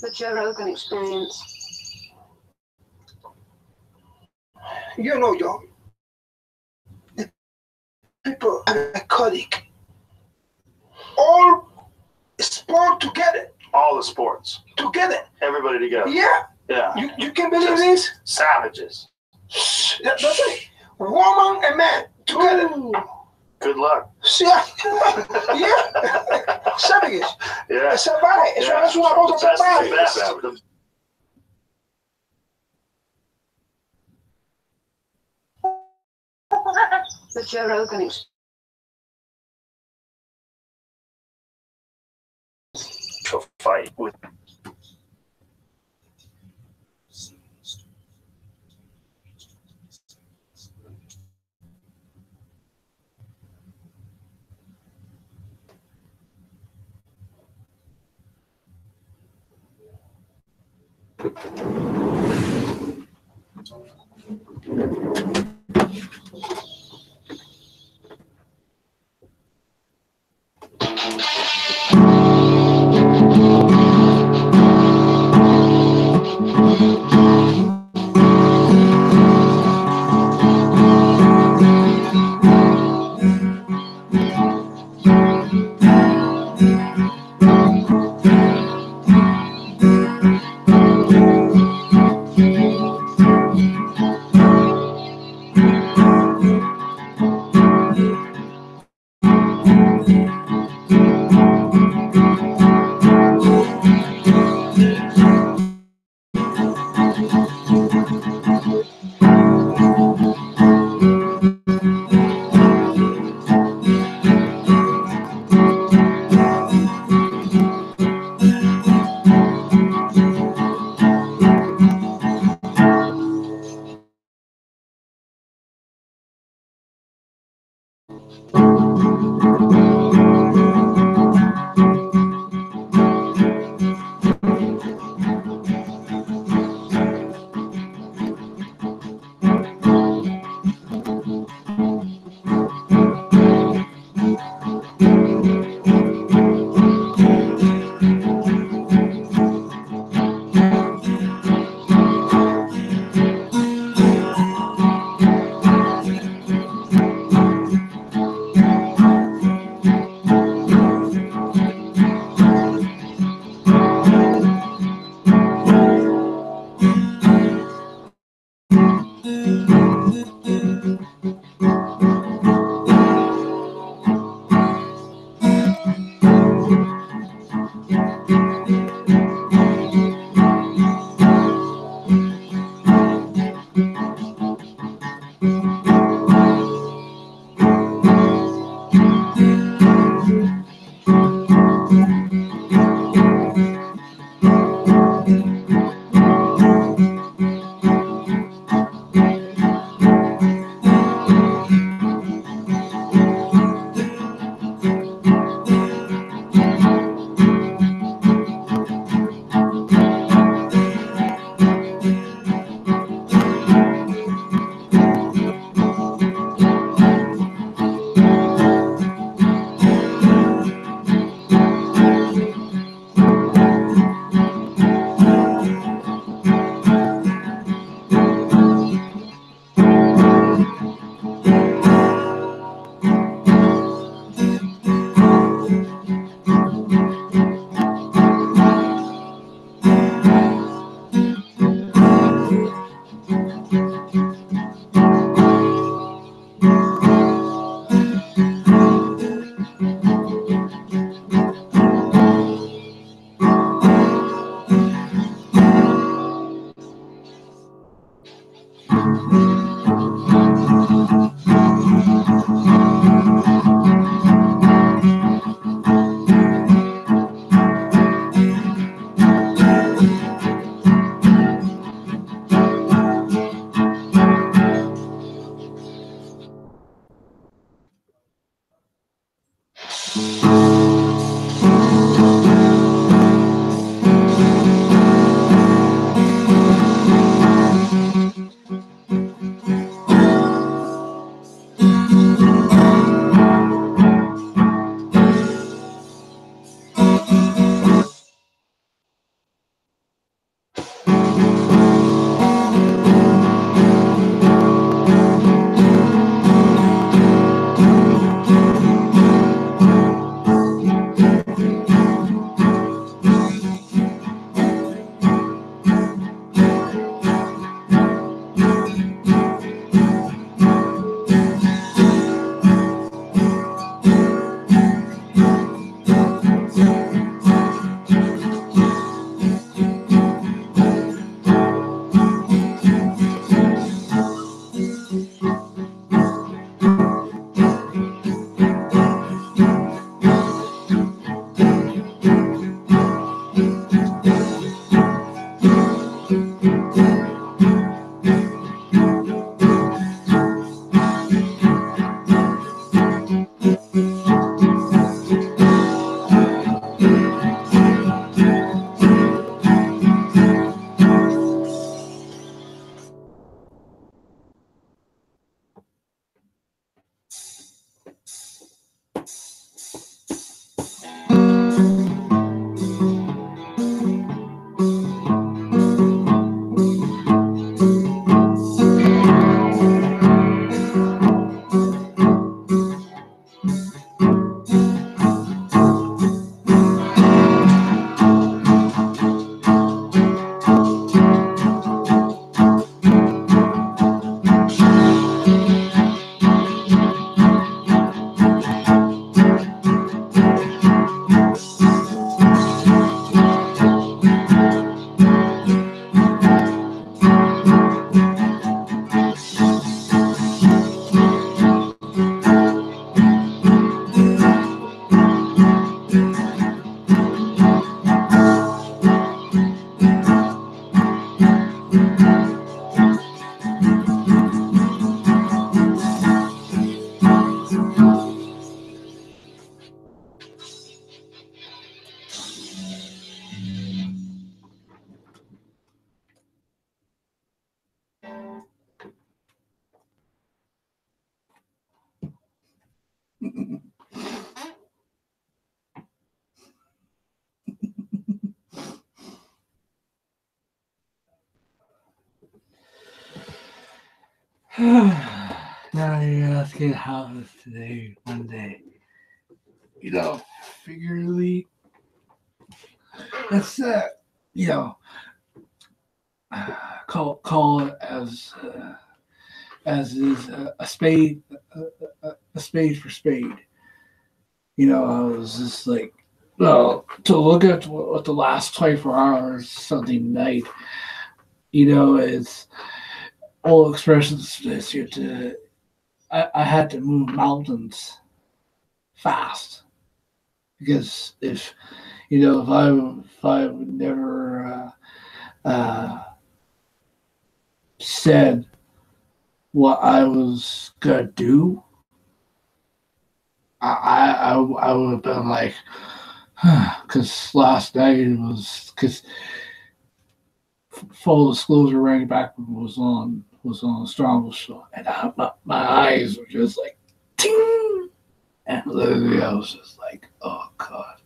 The Joe Rogan Experience. You know, John, the people are iconic. All sport together. All the sports. Together. Everybody together. Yeah. Yeah. You can believe this? Savages. That's it. Woman and man together. Ooh. Good luck. Yeah. Yeah. Savages. Yeah. Salvaje. Eso Yeah. es una cosa salvaje. The Joe Rogan Experience. Fight with. Now you're asking how is today, Monday. You know, figuratively, that's you know, call it as is a spade, a spade for spade. You know, I was just like, well, to look at what the last 24 hours, Sunday night, you know, it's old expressions this year to I had to move mountains fast because if you know if I would never said what I was gonna do, I would have been like, because last night was because full disclosure, Randy Bachman was on the Strongbow show, and my eyes were just like, ting, and literally I was just like, oh god,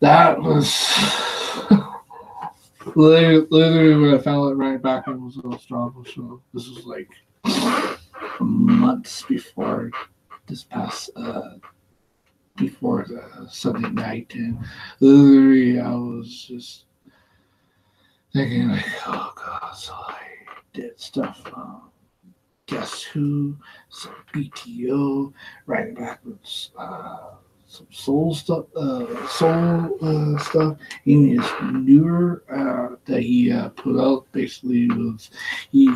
that was literally when I found out Randy Bachman was on the Strongbow show. This was like months before this past before the Sunday night, and literally I was just thinking like, oh god, so I did stuff. Guess Who, some BTO, writing backwards, some soul stuff, stuff. Even his newer that he put out basically was he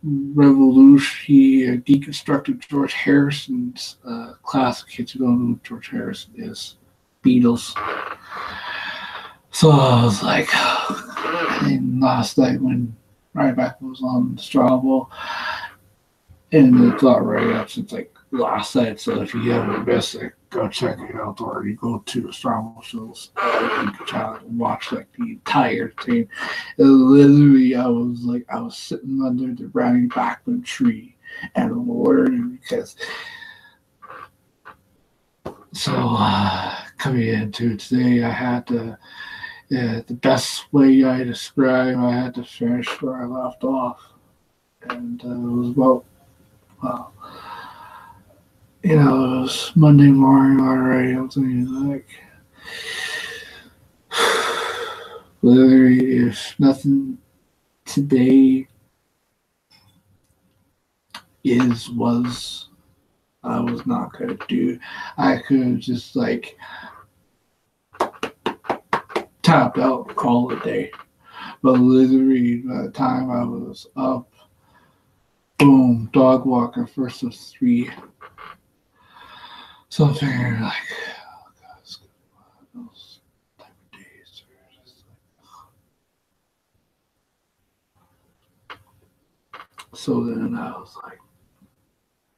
deconstructed George Harrison's classic hits. You don't know who George Harrison is, Beatles. So I was like, and last night when Ryback was on Strongbow, and it's already up since like last night. So if you haven't missed it, go check it out, or you go to the Strongbow shows, you can try to watch like the entire thing. And literally, I was sitting under the Randy Bachman tree and learning because. So coming into today, I had to. The best way I describe, I had to finish where I left off, and it was about, well, you know, it was Monday morning already. I'm thinking like, literally, if nothing today was I was not gonna do, I could have just like tapped out, call it a day. But literally, by the time I was up, boom, dog walker, first of 3. So I'm figuring like, oh god, it's gonna be one of those type of days where it's just like, so then I was like,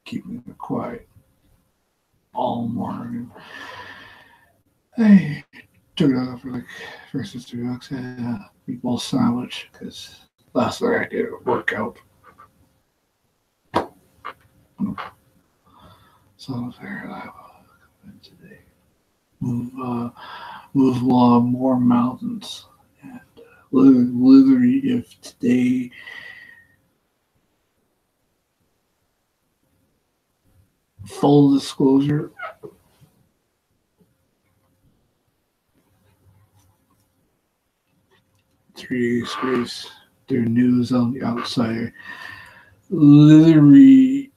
keeping it quiet all morning. I took it out for like first $2. I had a meatball sandwich because last night I did a workout. So I was very liable today. Move along more mountains. And literally, if today full disclosure, Three Space, their news on the outside. Literally,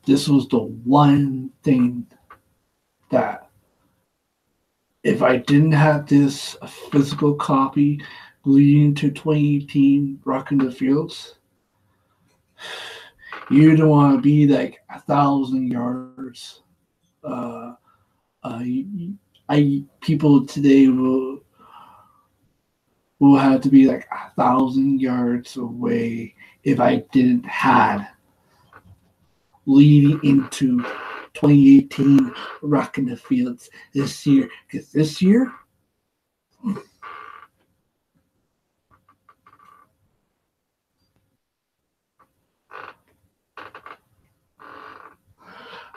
this was the one thing that if I didn't have this physical copy leading to 2018 Rocking the Fields, you don't want to be like 1,000 yards. People today will have to be like 1,000 yards away if I didn't have leading into 2018 Rocking the Fields this year. Because this year,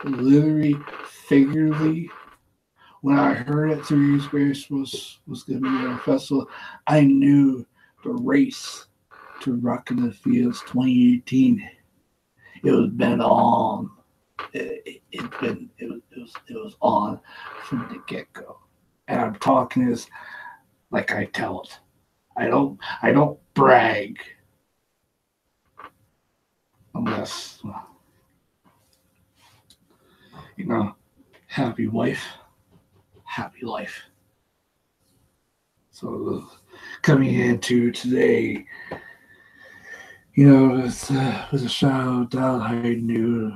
literally, figuratively, when I heard that Three Grace was going to be at a festival, I knew the race to Rockin' the Fields 2018. It was been on. It was on from the get-go. And I'm talking this like I tell it. I don't brag unless happy wife, happy life. So coming into today, with a shout out, I knew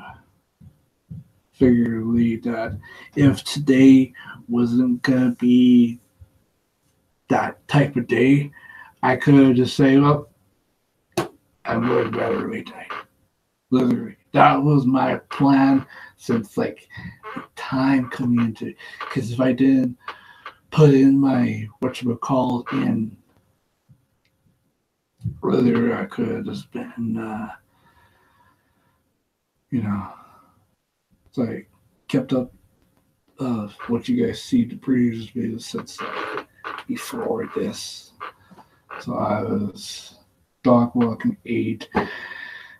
figuratively that if today wasn't gonna be that type of day, I could just say, well, I'm going to bed early tonight. Literally, that was my plan since like the time coming into it. Because if I didn't put in my whatchamacallit in earlier, I could have just been, it's like kept up what you guys see the previous videos since before this. So I was dog walking 8,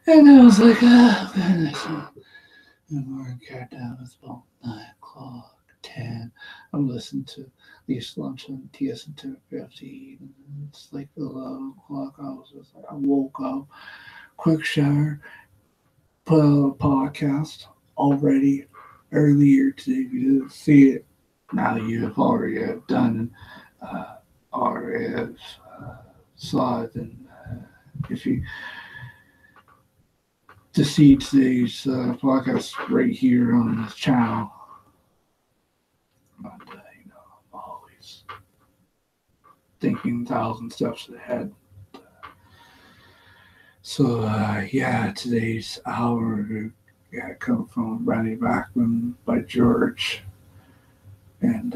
and I was like, man, and cat down. It's about 9 o'clock, 10. I'm listening to Lisa Lunch on TSN 1050, and it's like 11 o'clock. I woke up, quick shower, put out a podcast already earlier today. If you didn't see it, now you have already done already have saw it, and if you to see today's podcast right here on this channel, but I'm always thinking 1,000 steps ahead. So today's hour come from Randy Bachman by George, and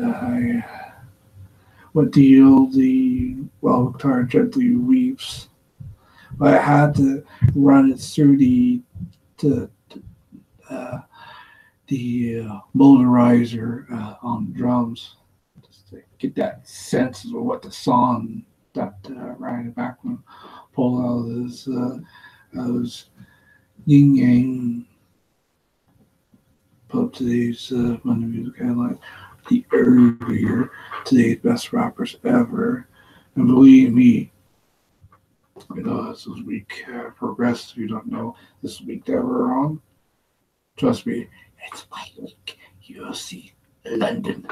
what deal the guitar gently weeps. But I had to run it through the motorizer on the drums, just to get that sense of what the song that Randy Bachman pulled out of his yin yang. Put up today's Monday Music Headline, the earlier today's best rappers ever, and believe me, as this week progressed, if you don't know this week that we're on, trust me, it's my week. You'll see London.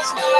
That's nice.